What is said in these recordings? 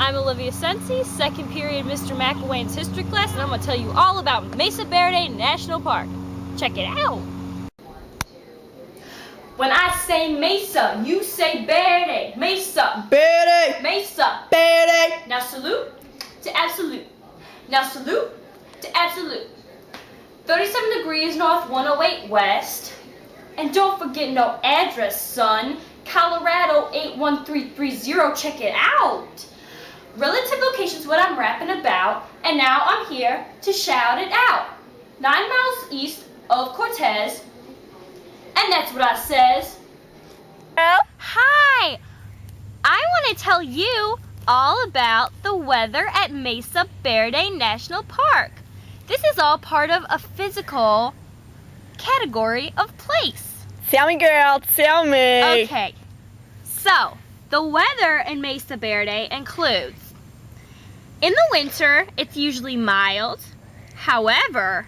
I'm Olivias, second period Mr. McElwain's history class, and I'm going to tell you all about Mesa Verde National Park. Check it out. When I say Mesa, you say Verde. Mesa. Verde. Mesa. Verde. Now salute to absolute. Now salute to absolute. 37 degrees north, 108 west. And don't forget no address, son. Colorado 81330. Check it out. Relative location's what I'm rapping about, and now I'm here to shout it out. 9 miles east of Cortez, and that's what I says. Well, hi! I want to tell you all about the weather at Mesa Verde National Park. This is all part of a physical category of place. Tell me, girl, tell me. Okay, so the weather in Mesa Verde includes, in the winter, it's usually mild. However,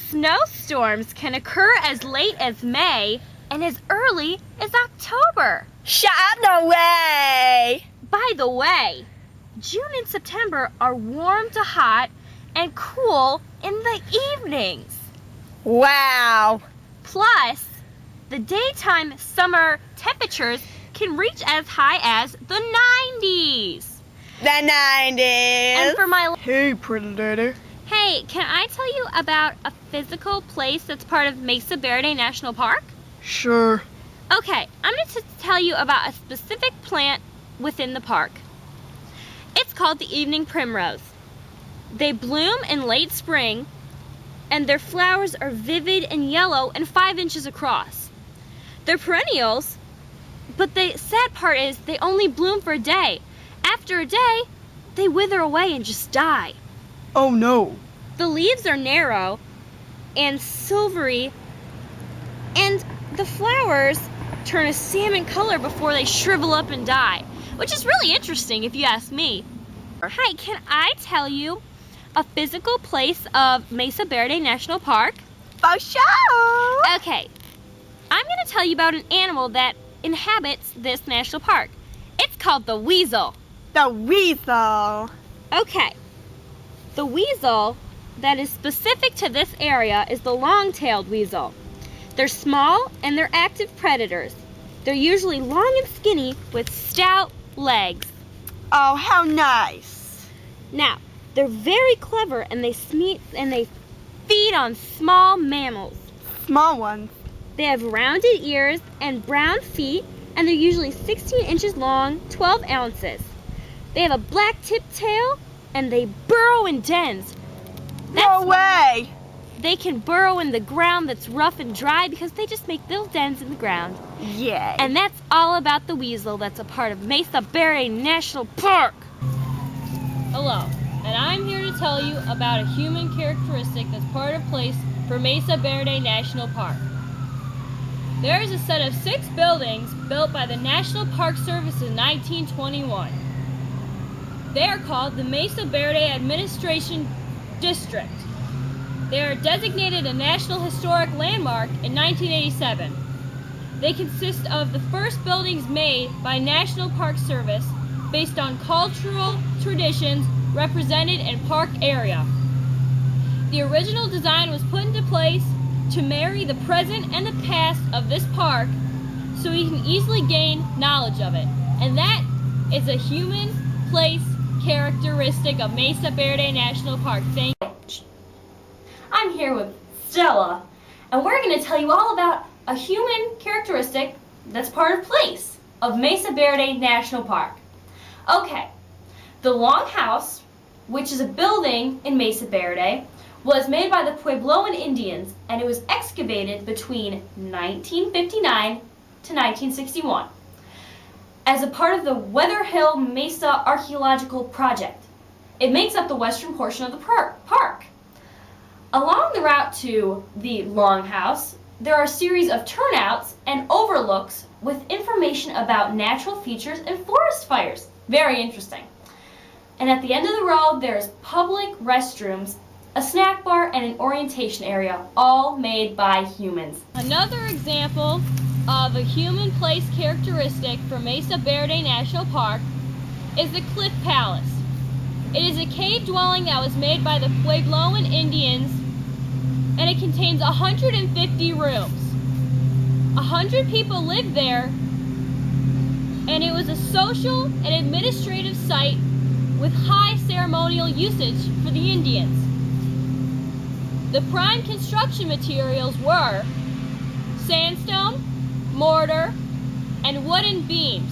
snowstorms can occur as late as May and as early as October. Shut up, no way! By the way, June and September are warm to hot and cool in the evenings. Wow! Plus, the daytime summer temperatures can reach as high as the 90s. The 90s. And for my... Hey, pretty lady. Hey, can I tell you about a physical place that's part of Mesa Verde National Park? Sure. Okay, I'm going to tell you about a specific plant within the park. It's called the evening primrose. They bloom in late spring, and their flowers are vivid and yellow and 5 inches across. They're perennials, but the sad part is they only bloom for a day. After a day, they wither away and just die. Oh no. The leaves are narrow and silvery, and the flowers turn a salmon color before they shrivel up and die, which is really interesting if you ask me. Hi, can I tell you a physical place of Mesa Verde National Park? For sure. Okay, I'm going to tell you about an animal that inhabits this national park. It's called the weasel. The weasel. Okay, the weasel that is specific to this area is the long-tailed weasel. They're small and they're active predators. They're usually long and skinny with stout legs. Oh, how nice. Now, they're very clever and they feed on small mammals. Small ones. They have rounded ears and brown feet, and they're usually 16 inches long, 12 ounces. They have a black tipped tail, and they burrow in dens. No way! They can burrow in the ground that's rough and dry because they just make little dens in the ground. Yay. And that's all about the weasel that's a part of Mesa Verde National Park. Hello, and I'm here to tell you about a human characteristic that's part of place for Mesa Verde National Park. There is a set of 6 buildings built by the National Park Service in 1921. They are called the Mesa Verde Administration District. They are designated a National Historic Landmark in 1987. They consist of the first buildings made by National Park Service based on cultural traditions represented in park area. The original design was put into place to marry the present and the past of this park so we can easily gain knowledge of it. And that is a human place characteristic of Mesa Verde National Park. Thank you. I'm here with Stella, and we're going to tell you all about a human characteristic that's part of place of Mesa Verde National Park. Okay, the Longhouse, which is a building in Mesa Verde, was made by the Puebloan Indians, and it was excavated between 1959 to 1961 as a part of the Weather Hill Mesa Archaeological Project. It makes up the western portion of the park. Along the route to the Longhouse, there are a series of turnouts and overlooks with information about natural features and forest fires. Very interesting. And at the end of the road, there's public restrooms, a snack bar, and an orientation area, all made by humans. Another example of a human place characteristic for Mesa Verde National Park is the Cliff Palace. It is a cave dwelling that was made by the Puebloan Indians, and it contains 150 rooms. 100 people lived there, and it was a social and administrative site with high ceremonial usage for the Indians. The prime construction materials were sandstone, mortar, and wooden beams.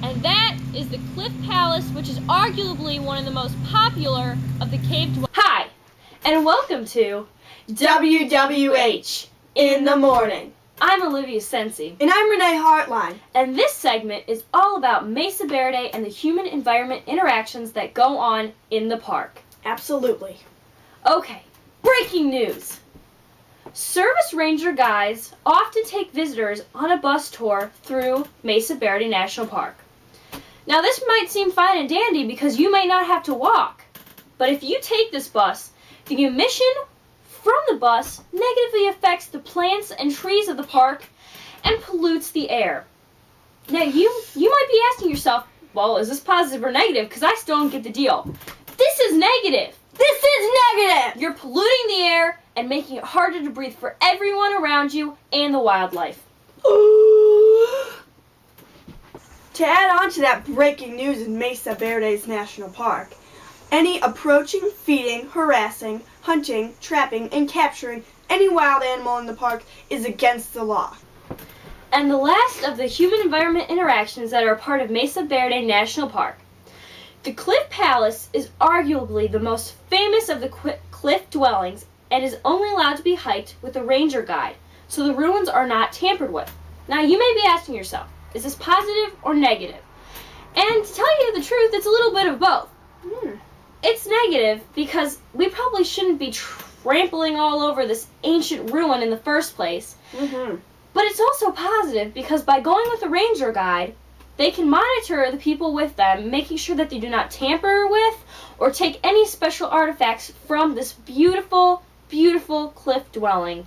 And that is the Cliff Palace, which is arguably one of the most popular of the cave dwellings. Hi, and welcome to WWH in the morning. I'm Olivias Sensi. And I'm Renee Hartline. And this segment is all about Mesa Verde and the human-environment interactions that go on in the park. Absolutely. Okay, breaking news. Service ranger guides often take visitors on a bus tour through Mesa Verde National Park. Now this might seem fine and dandy because you may not have to walk, but if you take this bus, the emission from the bus negatively affects the plants and trees of the park and pollutes the air. Now you might be asking yourself, well, is this positive or negative? Because I still don't get the deal. This is negative. This is negative! You're polluting the air and making it harder to breathe for everyone around you and the wildlife. To add on to that breaking news in Mesa Verde's National Park, any approaching, feeding, harassing, hunting, trapping, and capturing any wild animal in the park is against the law. And the last of the human-environment interactions that are a part of Mesa Verde National Park. The Cliff Palace is arguably the most famous of the cliff dwellings and is only allowed to be hiked with a ranger guide, so the ruins are not tampered with. Now you may be asking yourself, is this positive or negative? And to tell you the truth, it's a little bit of both. It's negative because we probably shouldn't be trampling all over this ancient ruin in the first place. But it's also positive because by going with a ranger guide, they can monitor the people with them, making sure that they do not tamper with or take any special artifacts from this beautiful, beautiful cliff dwelling.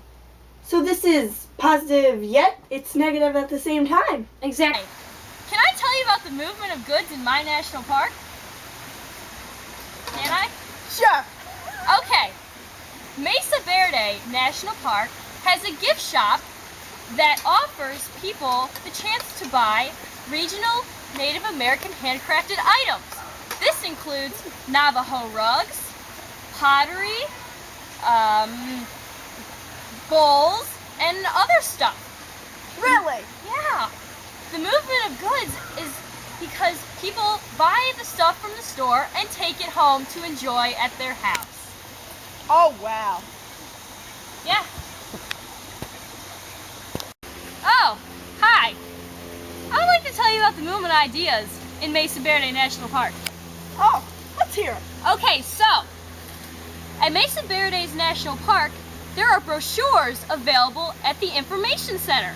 So this is positive, yet it's negative at the same time. Exactly. Can I tell you about the movement of goods in my national park? Can I? Sure. Okay. Mesa Verde National Park has a gift shop that offers people the chance to buy regional Native American handcrafted items. This includes Navajo rugs, pottery, bowls, and other stuff. Really? Yeah. The movement of goods is because people buy the stuff from the store and take it home to enjoy at their house. Oh, wow. Yeah. Oh, hi. I would like to tell you about the movement ideas in Mesa Verde National Park. Oh, let's hear it. Okay, so, at Mesa Verde's National Park, there are brochures available at the Information Center.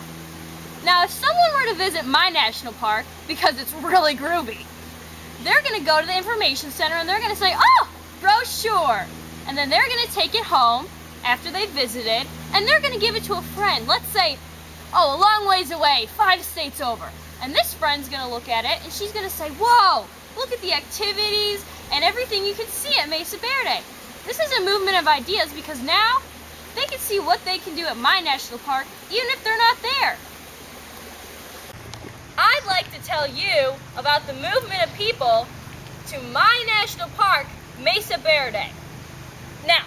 Now, if someone were to visit my national park, because it's really groovy, they're going to go to the Information Center and they're going to say, oh, brochure. And then they're going to take it home after they visited, and they're going to give it to a friend. Let's say, oh, a long ways away, 5 states over. And this friend's going to look at it and she's going to say, whoa, look at the activities and everything you can see at Mesa Verde. This is a movement of ideas because now they can see what they can do at my national park even if they're not there. I'd like to tell you about the movement of people to my national park, Mesa Verde. Now,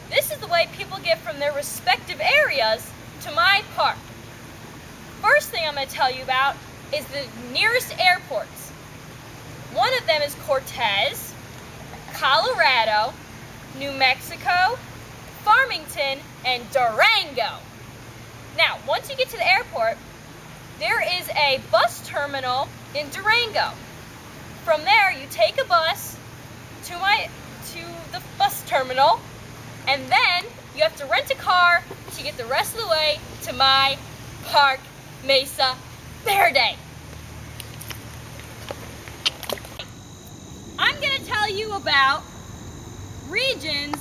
this is the way people get from their respective areas to my park. First thing I'm going to tell you about is the nearest airports. One of them is Cortez, Colorado, New Mexico, Farmington, and Durango. Now, once you get to the airport, there is a bus terminal in Durango. From there, you take a bus to the bus terminal, and then you have to rent a car to get the rest of the way to my park, Mesa Verde. I'm going to tell you about regions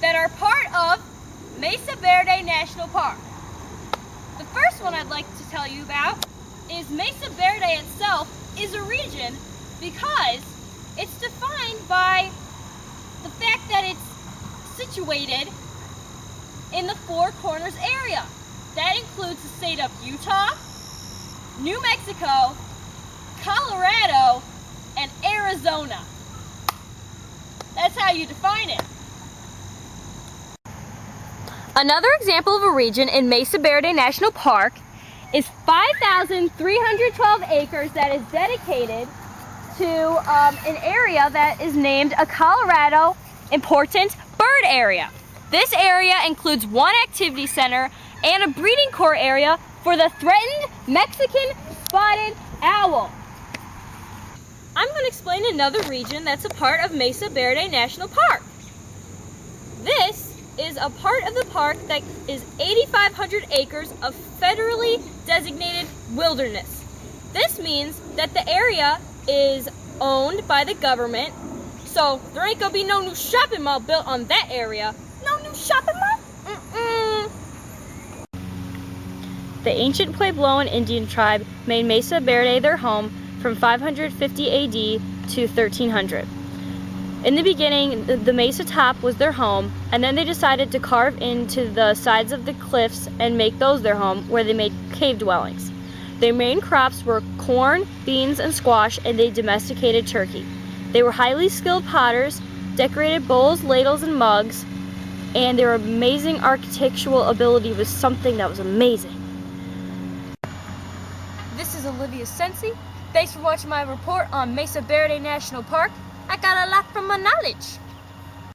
that are part of Mesa Verde National Park. The first one I'd like to tell you about is Mesa Verde itself is a region because it's defined by the fact that it's situated in the Four Corners area. That includes the state of Utah, New Mexico, Colorado, and Arizona. That's how you define it. Another example of a region in Mesa Verde National Park is 5,312 acres that is dedicated to an area that is named a Colorado Important Bird Area. This area includes one activity center and a breeding core area for the threatened Mexican spotted owl. I'm going to explain another region that's a part of Mesa Verde National Park. This is a part of the park that is 8,500 acres of federally designated wilderness. This means that the area is owned by the government, so there ain't gonna be no new shopping mall built on that area. No new shopping mall? The ancient Puebloan Indian tribe made Mesa Verde their home from 550 AD to 1300. In the beginning, the mesa top was their home, and then they decided to carve into the sides of the cliffs and make those their home, where they made cave dwellings. Their main crops were corn, beans, and squash, and they domesticated turkey. They were highly skilled potters, decorated bowls, ladles, and mugs, and their amazing architectural ability was something that was amazing. This is Olivias Sensi. Thanks for watching my report on Mesa Verde National Park. I got a lot from my knowledge.